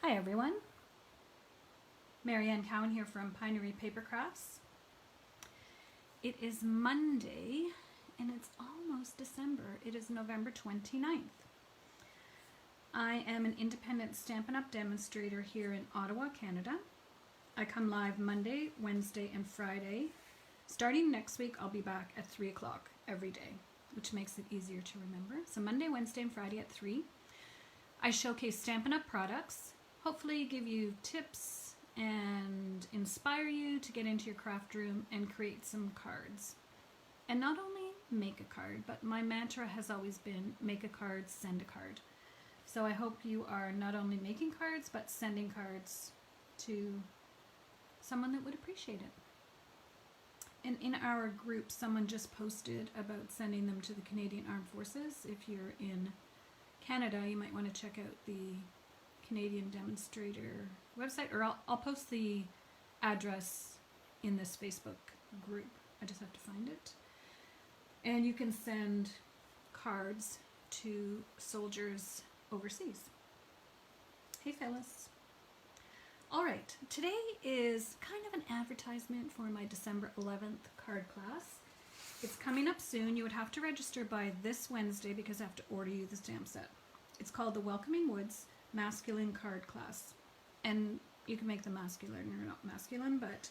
Hi everyone, Marianne Cowan here from Pinery Paper Crafts. It is Monday and it's almost December. It is November 29th. I am an independent Stampin' Up! Demonstrator here in Ottawa, Canada. I come live Monday, Wednesday, and Friday. Starting next week, I'll be back at 3 o'clock every day, which makes it easier to remember. So Monday, Wednesday, and Friday at 3. I showcase Stampin' Up! Products, hopefully give you tips and inspire you to get into your craft room and create some cards. And not only make a card, but my mantra has always been make a card, send a card. So I hope you are not only making cards, but sending cards to someone that would appreciate it. And in our group, someone just posted about sending them to the Canadian Armed Forces. If you're in Canada, you might want to check out the Canadian Demonstrator website, or I'll post the address in this Facebook group. I just have to find it. And you can send cards to soldiers overseas. Hey Phyllis. Alright, today is kind of an advertisement for my December 11th card class. It's coming up soon. You would have to register by this Wednesday because I have to order you the stamp set. It's called the Welcoming Woods Masculine Card Class. And you can make them masculine or not masculine, but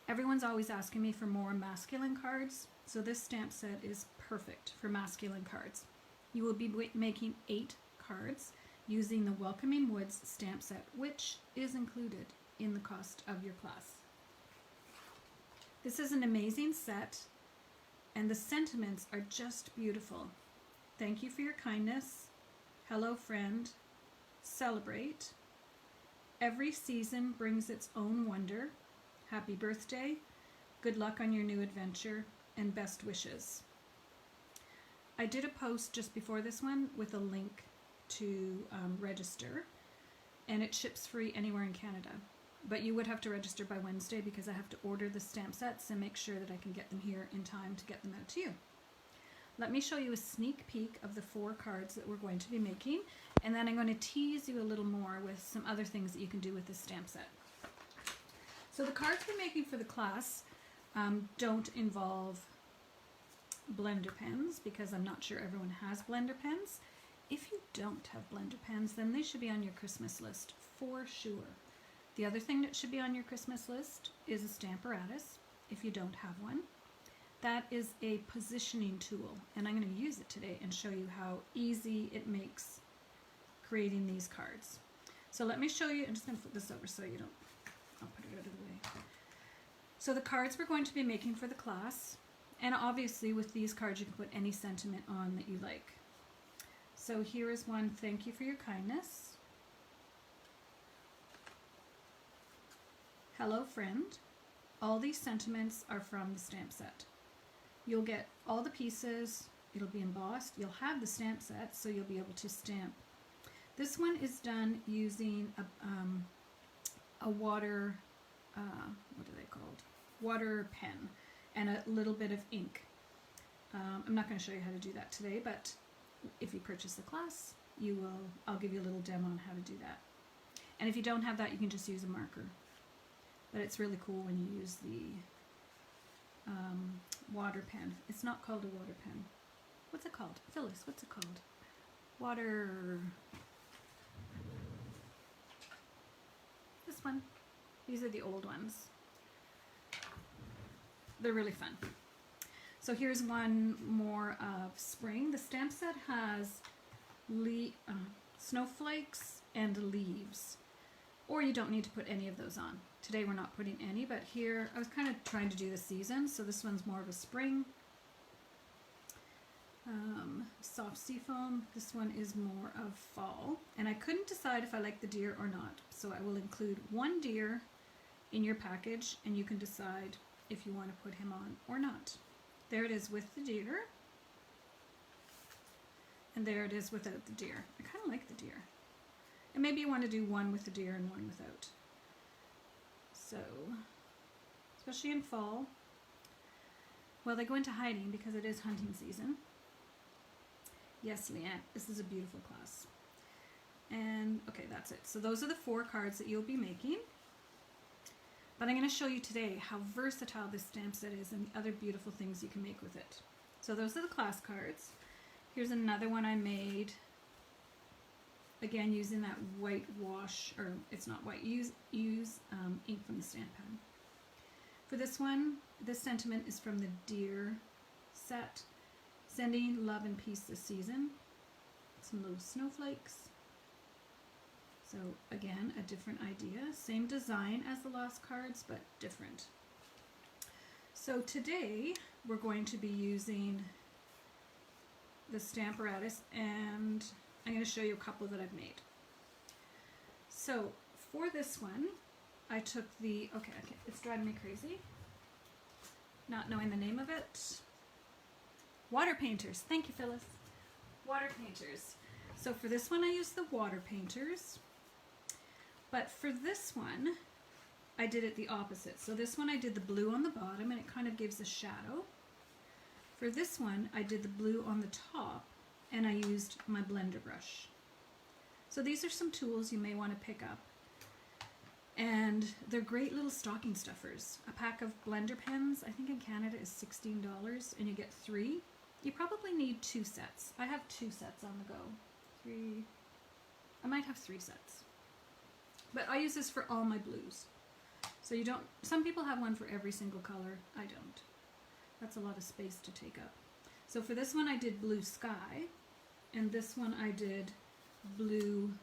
everyone's always asking me for more masculine cards. So this stamp set is perfect for masculine cards. You will be making 8 cards using the Welcoming Woods stamp set, which is included in the cost of your class. This is an amazing set, and the sentiments are just beautiful. Thank you for your kindness. Hello, friend. Celebrate. Every season brings its own wonder. Happy birthday. Good luck on your new adventure, and best wishes. I did a post just before this one with a link to register, and it ships free anywhere in Canada. But you would have to register by Wednesday because I have to order the stamp sets and make sure that I can get them here in time to get them out to you. Let me show you a sneak peek of the 4 cards that we're going to be making, and then I'm going to tease you a little more with some other things that you can do with this stamp set. So the cards we're making for the class don't involve blender pens because I'm not sure everyone has blender pens. If you don't have blender pens, then they should be on your Christmas list for sure. The other thing that should be on your Christmas list is a Stamparatus if you don't have one. That is a positioning tool, and I'm going to use it today and show you how easy it makes creating these cards. So let me show you. I'm just going to flip this over so you don't, I'll put it out of the way. So the cards we're going to be making for the class, and obviously with these cards you can put any sentiment on that you like. So here is one, thank you for your kindness. Hello, friend. All these sentiments are from the stamp set. You'll get all the pieces, it'll be embossed, you'll have the stamp set, so you'll be able to stamp. This one is done using a water, what are they called? Water pen and a little bit of ink. I'm not going to show you how to do that today, but if you purchase the class, I'll give you a little demo on how to do that. And if you don't have that, you can just use a marker. But it's really cool when you use the water pen. It's not called a water pen. What's it called? Phyllis, what's it called? Water... This one. These are the old ones. They're really fun. So here's one more of spring. The stamp set has snowflakes and leaves. Or you don't need to put any of those on. Today we're not putting any, but here I was kind of trying to do the season, so this one's more of a spring. Soft seafoam. This one is more of fall. And I couldn't decide if I like the deer or not, so I will include one deer in your package, and you can decide if you want to put him on or not. There it is with the deer, and there it is without the deer. I kind of like the deer. And maybe you want to do one with the deer and one without. So, especially in fall, well, they go into hiding because it is hunting season. Yes, Leanne, this is a beautiful class. And okay, that's it. So those are the 4 cards that you'll be making. But I'm going to show you today how versatile this stamp set is and the other beautiful things you can make with it. So those are the class cards. Here's another one I made, again using that white wash, or it's not white, use ink from the stamp pen. For this one, this sentiment is from the Dear set, sending love and peace this season. Some little snowflakes. So again, a different idea. Same design as the Lost cards, but different. So today we're going to be using the Stamparatus, and I'm going to show you a couple that I've made. So for this one, I took the, okay, it's driving me crazy, not knowing the name of it. Water painters. Thank you, Phyllis. Water painters. So for this one, I used the water painters. But for this one, I did it the opposite. So this one I did the blue on the bottom and it kind of gives a shadow. For this one, I did the blue on the top and I used my blender brush. So these are some tools you may want to pick up. And they're great little stocking stuffers. A pack of blender pens, I think in Canada is $16 and you get 3. You probably need 2 sets. I have 2 sets on the go. 3, I might have 3 sets. But I use this for all my blues. So you don't, some people have one for every single color. I don't. That's a lot of space to take up. So for this one I did blue sky, and this one I did blue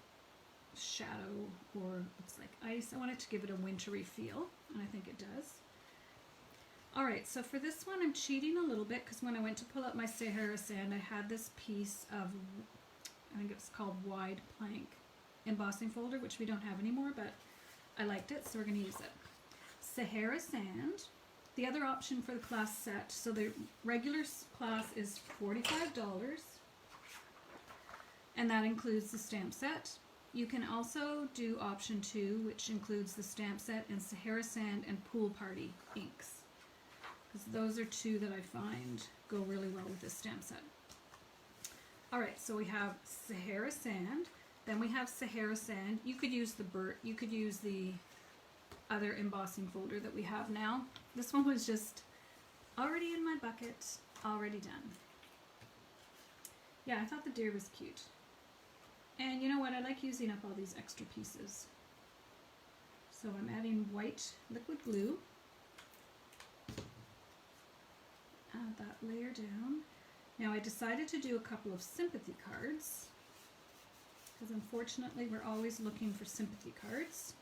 shadow, or looks like ice. I wanted to give it a wintry feel, and I think it does. Alright, so for this one I'm cheating a little bit because when I went to pull out my Sahara sand, I had this piece of, I think it's called wide plank embossing folder, which we don't have anymore, but I liked it, so we're going to use it. Sahara sand. The other option for the class set, so the regular class is $45, and that includes the stamp set. You can also do option 2, which includes the stamp set and Sahara sand and pool party inks, because those are 2 that I find go really well with this stamp set. Alright, so we have Sahara sand. Then we have Sahara sand. You could use the other embossing folder that we have now. This one was just already in my bucket, already done. Yeah, I thought the deer was cute. And you know what? I like using up all these extra pieces. So I'm adding white liquid glue. Add that layer down. Now I decided to do a couple of sympathy cards, because unfortunately we're always looking for sympathy cards.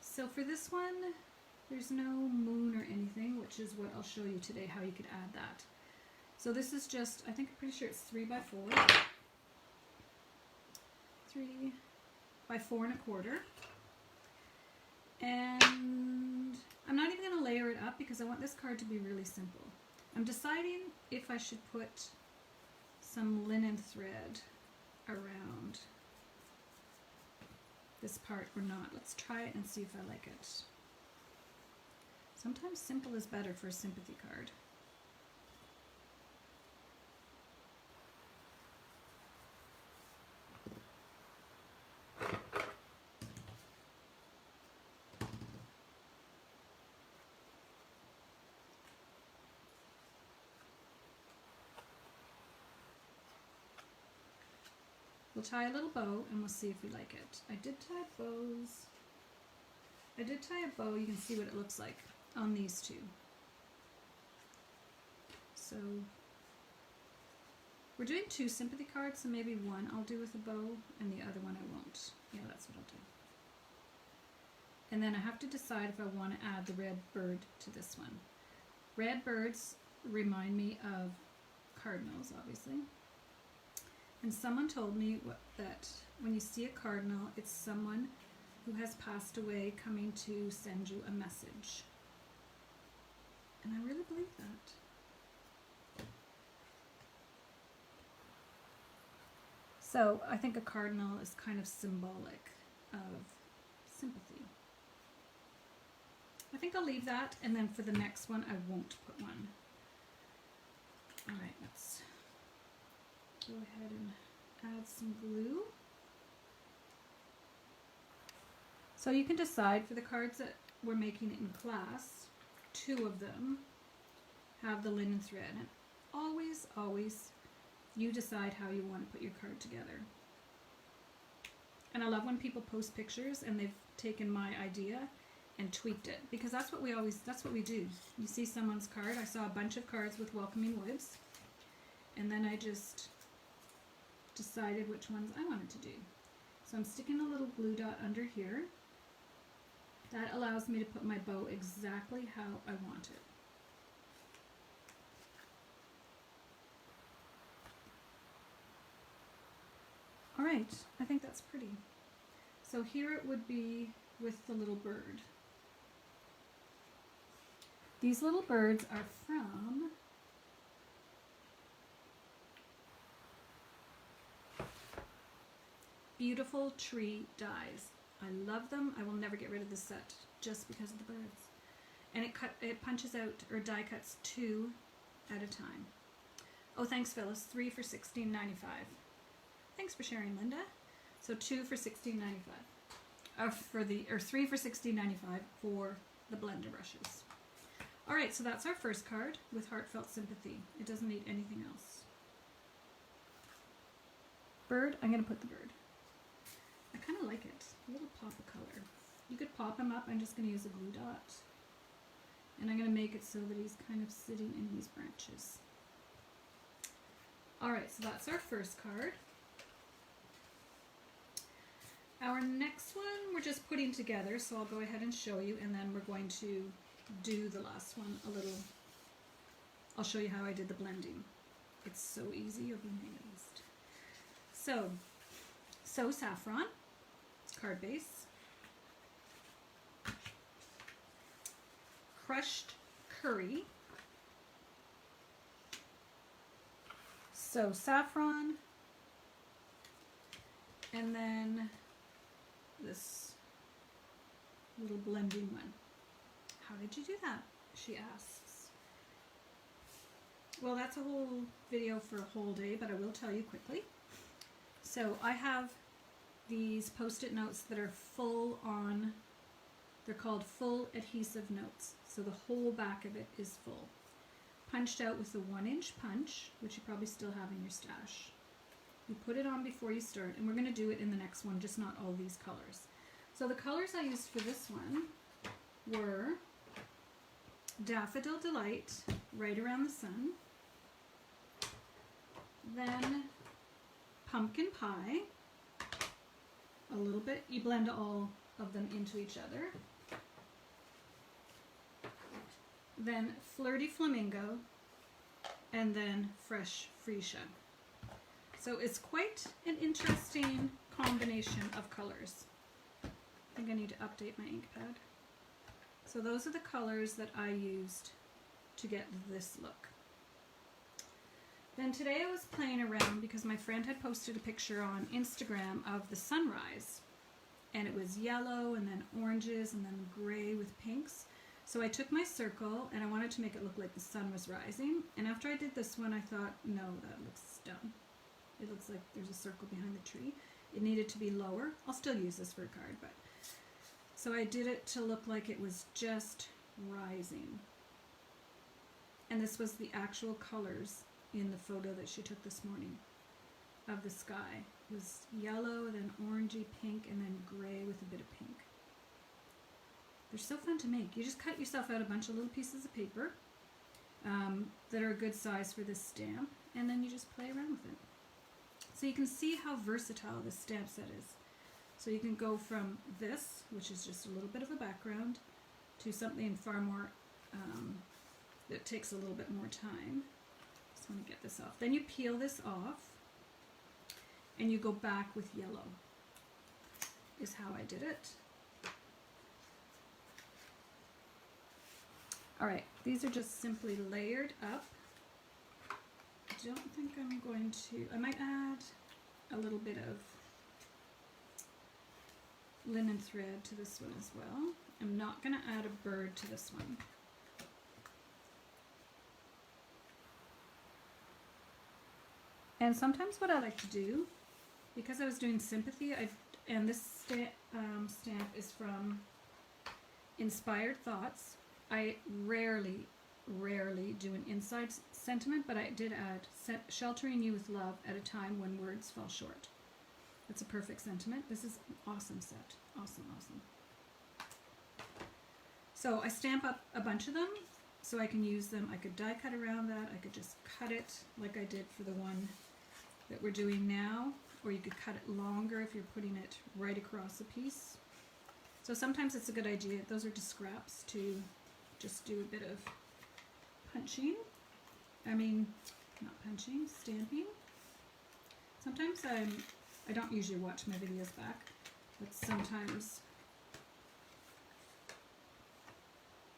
So for this one, there's no moon or anything, which is what I'll show you today, how you could add that. So this is just, I'm pretty sure it's 3 by 4. 3 by 4 1/4. And I'm not even going to layer it up because I want this card to be really simple. I'm deciding if I should put some linen thread around this part or not. Let's try it and see if I like it. Sometimes simple is better for a sympathy card. We'll tie a little bow and we'll see if we like it. I did tie bows. I did tie a bow. You can see what it looks like on these 2. So we're doing 2 sympathy cards, so maybe one I'll do with a bow and the other one I won't. Yeah, that's what I'll do. And then I have to decide if I want to add the red bird to this one. Red birds remind me of cardinals, obviously. And someone told me that when you see a cardinal, it's someone who has passed away coming to send you a message. And I really believe that. So I think a cardinal is kind of symbolic of sympathy. I think I'll leave that, and then for the next one I won't put one. Alright, let's go ahead and add some glue. So you can decide for the cards that we're making in class, 2 of them have the linen thread. And always, always, you decide how you want to put your card together. And I love when people post pictures and they've taken my idea and tweaked it, because that's what we do. You see someone's card. I saw a bunch of cards with welcoming woods, and then I just decided which ones I wanted to do. So I'm sticking a little glue dot under here. That allows me to put my bow exactly how I want it. All right, I think that's pretty. So here it would be with the little bird. These little birds are from Beautiful Tree Dies. I love them. I will never get rid of this set just because of the birds. And it punches out, or die cuts 2 at a time. Oh, thanks Phyllis. 3 for $16.95. Thanks for sharing, Linda. So 2 for $16.95. Or 3 for $16.95 for the blender brushes. All right, so that's our first card with Heartfelt Sympathy. It doesn't need anything else. Bird, I'm going to put the bird. I kind of like it. A little pop of color. You could pop him up. I'm just going to use a glue dot. And I'm going to make it so that he's kind of sitting in these branches. All right, so that's our first card. Our next one we're just putting together, so I'll go ahead and show you, and then we're going to do the last one a little. I'll show you how I did the blending. It's so easy, you'll be amazed. So Saffron, card base, crushed curry, so saffron, and then this little blending one. How did you do that? She asks. Well, that's a whole video for a whole day, but I will tell you quickly. So I have these post-it notes that are full on, they're called full adhesive notes. So the whole back of it is full. Punched out with a 1-inch punch, which you probably still have in your stash. You put it on before you start, and we're going to do it in the next one, just not all these colors. So the colors I used for this one were Daffodil Delight, Right Around the Sun, then Pumpkin Pie, a little bit, you blend all of them into each other, then Flirty Flamingo, and then Fresh Freesia. So it's quite an interesting combination of colors. I think I need to update my ink pad. So those are the colors that I used to get this look. Then today I was playing around because my friend had posted a picture on Instagram of the sunrise. And it was yellow and then oranges and then gray with pinks. So I took my circle and I wanted to make it look like the sun was rising. And after I did this one, I thought, no, that looks dumb. It looks like there's a circle behind the tree. It needed to be lower. I'll still use this for a card, but so I did it to look like it was just rising. And this was the actual colors in the photo that she took this morning of the sky. It was yellow, then orangey pink, and then gray with a bit of pink. They're so fun to make. You just cut yourself out a bunch of little pieces of paper that are a good size for this stamp, and then you just play around with it. So you can see how versatile this stamp set is. So you can go from this, which is just a little bit of a background, to something far more, that takes a little bit more time. Just want to get this off. Then you peel this off, and you go back with yellow, is how I did it. Alright, these are just simply layered up. I don't think I'm going to, I might add a little bit of linen thread to this one as well. I'm not going to add a bird to this one. And sometimes what I like to do because I was doing sympathy, and this stamp is from Inspired Thoughts. I rarely do an inside sentiment, but I did add sheltering you with love at a time when words fall short. That's a perfect sentiment. This is an awesome set. Awesome. So I stamp up a bunch of them so I can use them. I could die cut around that. I could just cut it like I did for the one that we're doing now, or you could cut it longer if you're putting it right across a piece. So sometimes it's a good idea. Those are just scraps to just do a bit of punching. I mean, not punching, stamping. Sometimes I don't usually watch my videos back, but sometimes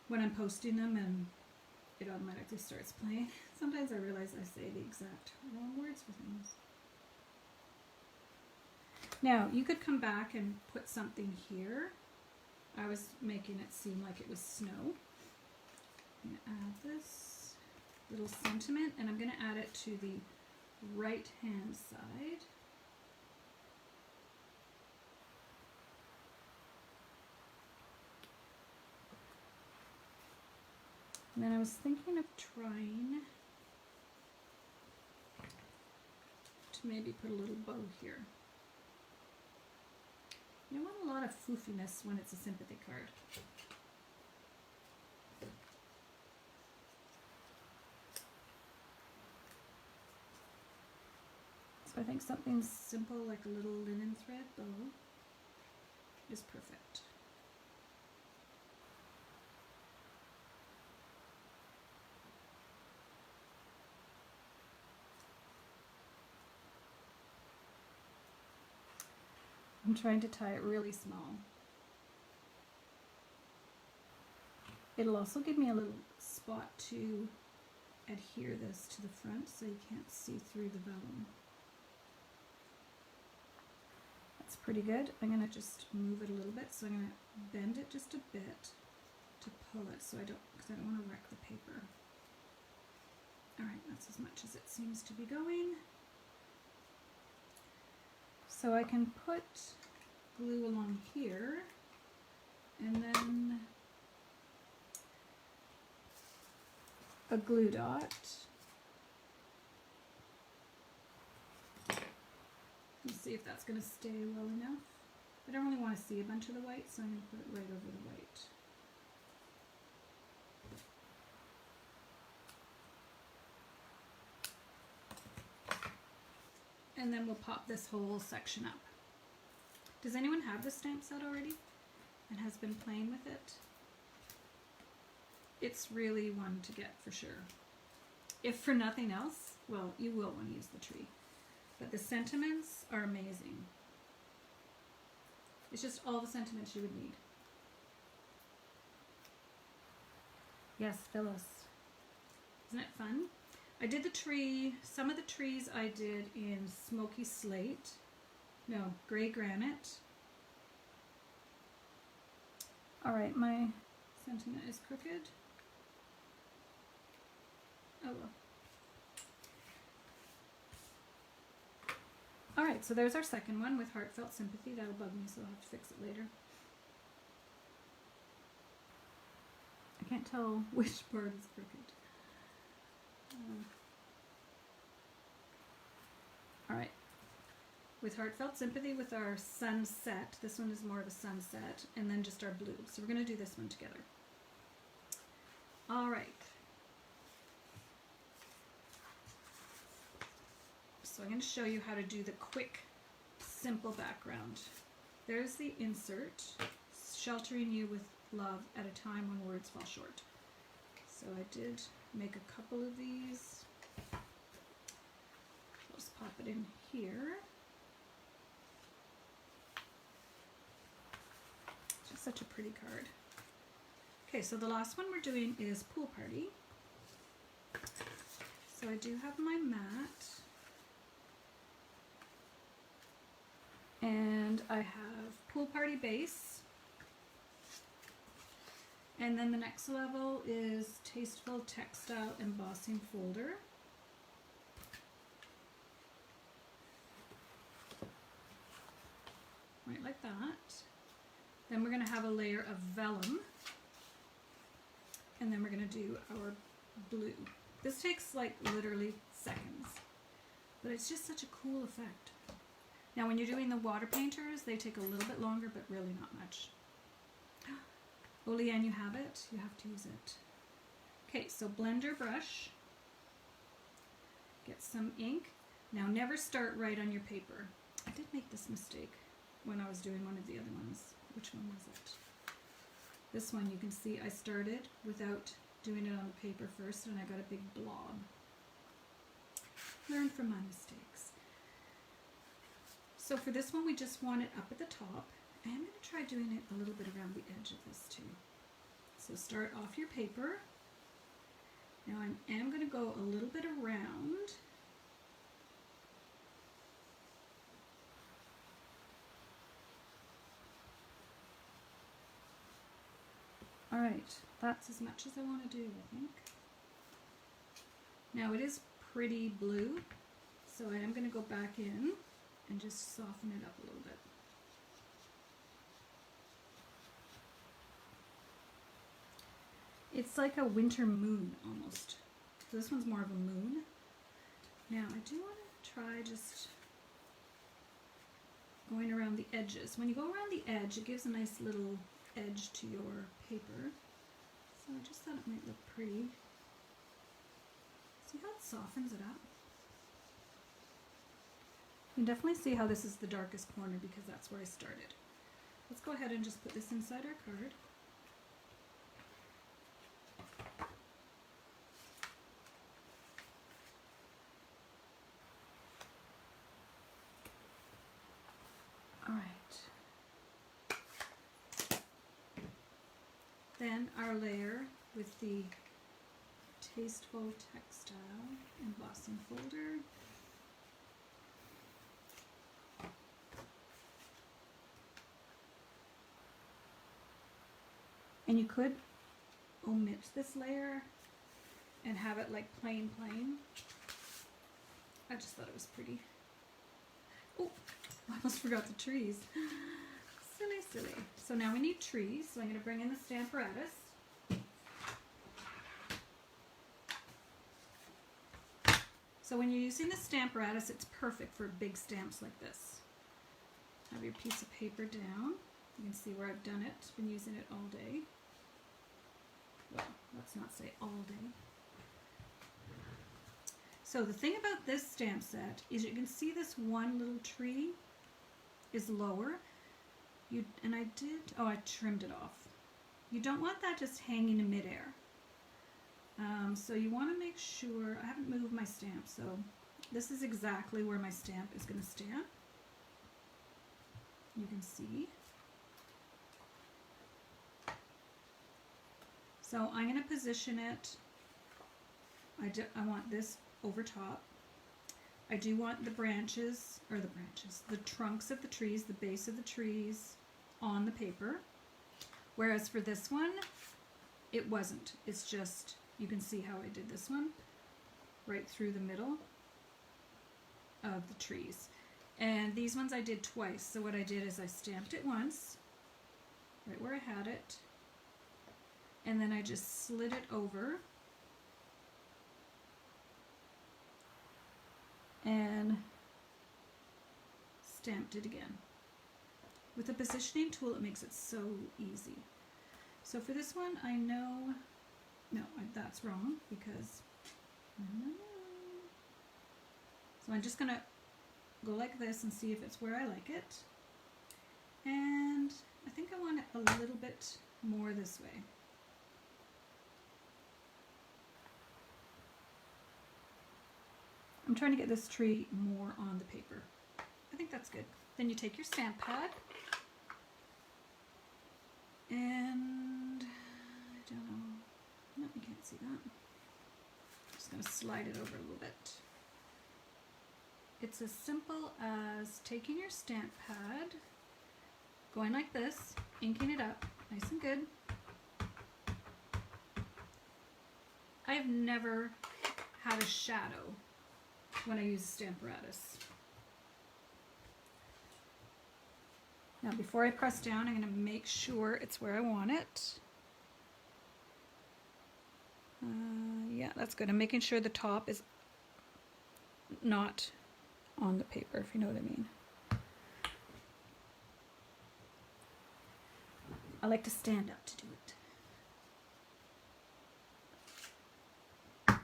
when I'm posting them and it automatically starts playing, sometimes I realize I say the exact wrong words for things. Now, you could come back and put something here. I was making it seem like it was snow. I'm going to add this little sentiment, and I'm going to add it to the right-hand side. And then I was thinking of trying to maybe put a little bow here. You don't want a lot of foofiness when it's a sympathy card. So I think something simple like a little linen thread bow is perfect. I'm trying to tie it really small. It'll also give me a little spot to adhere this to the front so you can't see through the vellum. That's pretty good. I'm going to just move it a little bit, so I'm going to bend it just a bit to pull it so because I don't want to wreck the paper. Alright, that's as much as it seems to be going. So I can put glue along here, and then a glue dot. Let's see if that's going to stay well enough. I don't really want to see a bunch of the white, so I'm going to put it right over the white. And then we'll pop this whole section up. Does anyone have this stamp set already and has been playing with it? It's really one to get for sure. If for nothing else, well, you will want to use the tree. But the sentiments are amazing. It's just all the sentiments you would need. Yes, Phyllis. Isn't it fun? I did the tree, some of the trees I did in smoky slate. No, gray granite. Alright, my sentiment is crooked. Oh well. Alright, so there's our second one with Heartfelt Sympathy. That'll bug me, so I'll have to fix it later. I can't tell which part is crooked. Alright, with Heartfelt Sympathy with our sunset, this one is more of a sunset, and then just our blue. So we're going to do this one together. Alright. So I'm going to show you how to do the quick, simple background. There's the insert, sheltering you with love at a time when words fall short. So I did make a couple of these. Just pop it in here. Just such a pretty card. Okay, so the last one we're doing is Pool Party. So I do have my mat. And I have Pool Party base. And then the next level is Tasteful Textile Embossing Folder. right like that. Then we're going to have a layer of vellum, and then we're going to do our blue. This takes like literally seconds, but it's just such a cool effect. Now when you're doing the water painters, they take a little bit longer, but really not much. Oh, Leanne, you have it? You have to use it. Okay, so blender brush. Get some ink. Now never start right on your paper. I did make this mistake when I was doing one of the other ones. Which one was it? This one, you can see I started without doing it on the paper first, and I got a big blob. Learn from my mistakes. So for this one, we just want it up at the top. I am going to try doing it a little bit around the edge of this too. So start off your paper. Now I am going to go a little bit around. Alright, that's as much as I want to do, I think. Now it is pretty blue, so I am going to go back in and just soften it up a little bit. It's like a winter moon almost. So this one's more of a moon. Now I do want to try just going around the edges. When you go around the edge, it gives a nice little edge to your paper. So I just thought it might look pretty. See how it softens it up? You can definitely see how this is the darkest corner because that's where I started. Let's go ahead and just put this inside our card. Then our layer with the Tasteful Textile embossing folder. And you could omit this layer and have it like plain. I just thought it was pretty. Oh, I almost forgot the trees. Silly. So now we need trees, so I'm going to bring in the Stamparatus. So when you're using the Stamparatus, it's perfect for big stamps like this. Have your piece of paper down. You can see where I've done it. Been using it all day. Well, let's not say all day. So the thing about this stamp set is you can see this one little tree is lower. I trimmed it off. You don't want that just hanging in midair. So you want to make sure, I haven't moved my stamp, so this is exactly where my stamp is going to stamp. You can see. So I'm going to position it, I want this over top. I do want the the trunks of the trees, the base of the trees on the paper. Whereas for this one, it wasn't. It's just, you can see how I did this one, right through the middle of the trees. And these ones I did twice. So what I did is I stamped it once, right where I had it, and then I just slid it over and stamped it again. With the positioning tool, it makes it so easy. So for this one, I know, no, that's wrong because, so I'm just gonna go like this and see if it's where I like it. And I think I want it a little bit more this way. I'm trying to get this tree more on the paper. I think that's good. Then you take your stamp pad and I don't know, no, you can't see that. I'm just going to slide it over a little bit. It's as simple as taking your stamp pad, going like this, inking it up nice and good. I've never had a shadow when I use Stamparatus. Now before I press down, I'm going to make sure it's where I want it. Yeah, that's good. I'm making sure the top is not on the paper, if you know what I mean. I like to stand up to do it.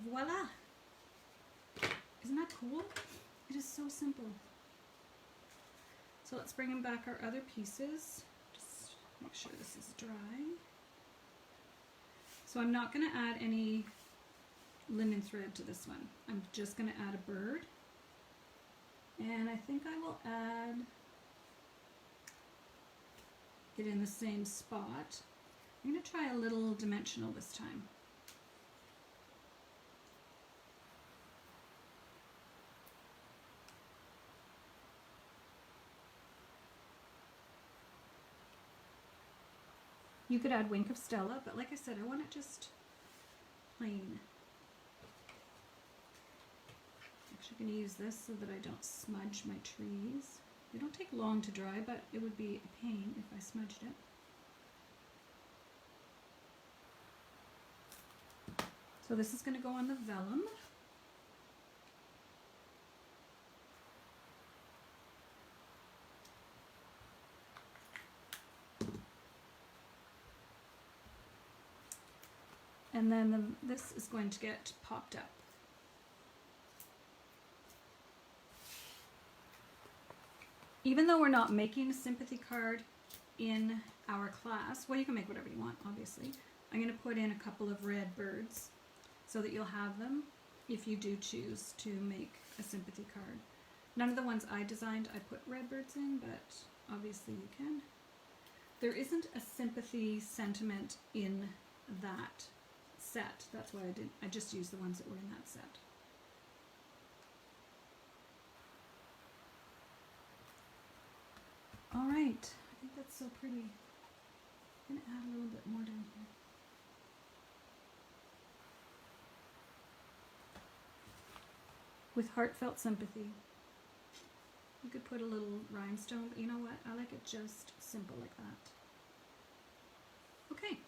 Voila! Isn't that cool? It is so simple. So let's bring in back our other pieces. Just make sure this is dry. So I'm not going to add any linen thread to this one. I'm just going to add a bird. And I think I will add it in the same spot. I'm going to try a little dimensional this time. You could add Wink of Stella, but like I said, I want it just plain. Actually, I'm going to use this so that I don't smudge my trees. They don't take long to dry, but it would be a pain if I smudged it. So this is going to go on the vellum. And then this is going to get popped up. Even though we're not making a sympathy card in our class, well, you can make whatever you want, obviously. I'm going to put in a couple of red birds so that you'll have them if you do choose to make a sympathy card. None of the ones I designed I put red birds in, but obviously you can. There isn't a sympathy sentiment in that set. That's why I just used the ones that were in that set. All right, I think that's so pretty. I'm going to add a little bit more down here. With heartfelt sympathy. You could put a little rhinestone, but you know what? I like it just simple like that. Okay,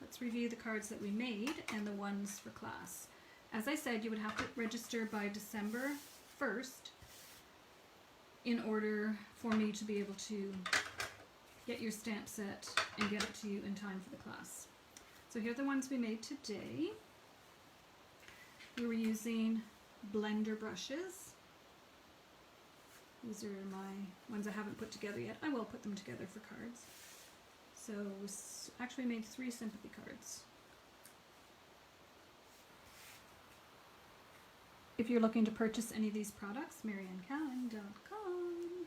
let's review the cards that we made and the ones for class. As I said, you would have to register by December 1st in order for me to be able to get your stamp set and get it to you in time for the class. So here are the ones we made today. We were using blender brushes. These are my ones I haven't put together yet. I will put them together for cards. So actually made 3 sympathy cards. If you're looking to purchase any of these products, MarianneCallan.com.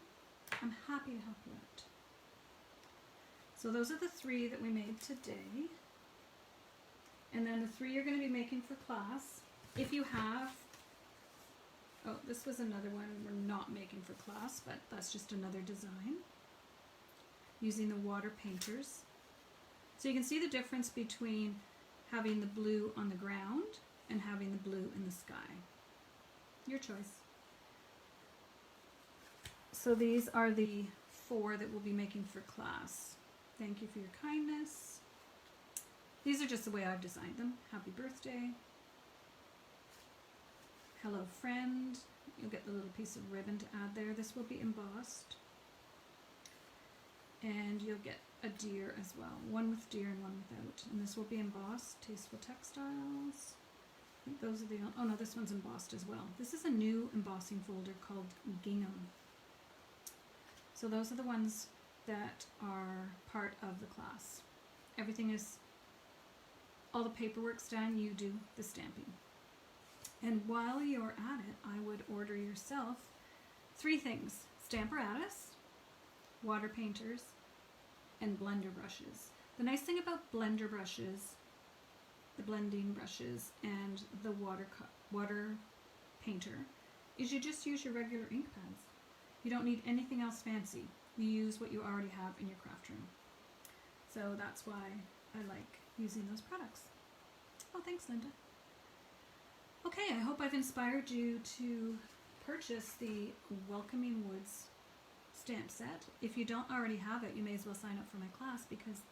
I'm happy to help you out. So those are the 3 that we made today. And then the 3 you're going to be making for class. If you have, oh, this was another one we're not making for class, but that's just another design. Using the water painters. So you can see the difference between having the blue on the ground and having the blue in the sky. Your choice. So these are the 4 that we'll be making for class. Thank you for your kindness. These are just the way I've designed them. Happy birthday. Hello friend. You'll get the little piece of ribbon to add there. This will be embossed. And you'll get a deer as well. One with deer and one without. And this will be embossed. Tasteful Textiles. I think those are the, oh no, this one's embossed as well. This is a new embossing folder called Gingham. So those are the ones that are part of the class. Everything is, all the paperwork's done, you do the stamping. And while you're at it, I would order yourself 3 things. Stamparatus, water painters, and blender brushes. The nice thing about blender brushes, the blending brushes, and the water painter is you just use your regular ink pads. You don't need anything else fancy. You use what you already have in your craft room. So that's why I like using those products. Oh, thanks, Linda. Okay, I hope I've inspired you to purchase the Welcoming Woods stamp set. If you don't already have it, you may as well sign up for my class because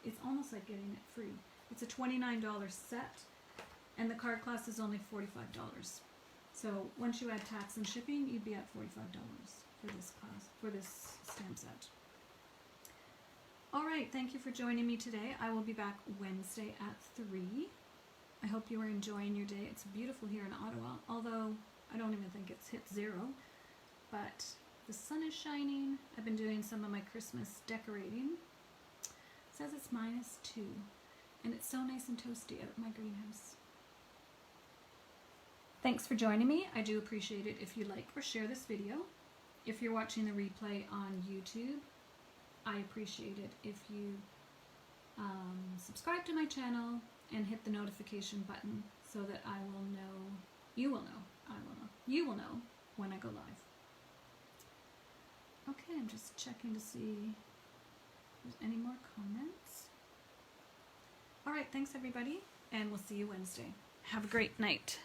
it's almost like getting it free. It's a $29 set, and the card class is only $45. So once you add tax and shipping, you'd be at $45 for this class, for this stamp set. All right, thank you for joining me today. I will be back Wednesday at 3. I hope you are enjoying your day. It's beautiful here in Ottawa, although I don't even think it's hit 0, but the sun is shining. I've been doing some of my Christmas decorating. It says it's -2, and it's so nice and toasty out in my greenhouse. Thanks for joining me. I do appreciate it if you like or share this video. If you're watching the replay on YouTube, I appreciate it if you subscribe to my channel and hit the notification button so that I will know, you will know, I will know, you will know when I go live. Okay, I'm just checking to see if there's any more comments. All right, thanks everybody, and we'll see you Wednesday. Have a great night.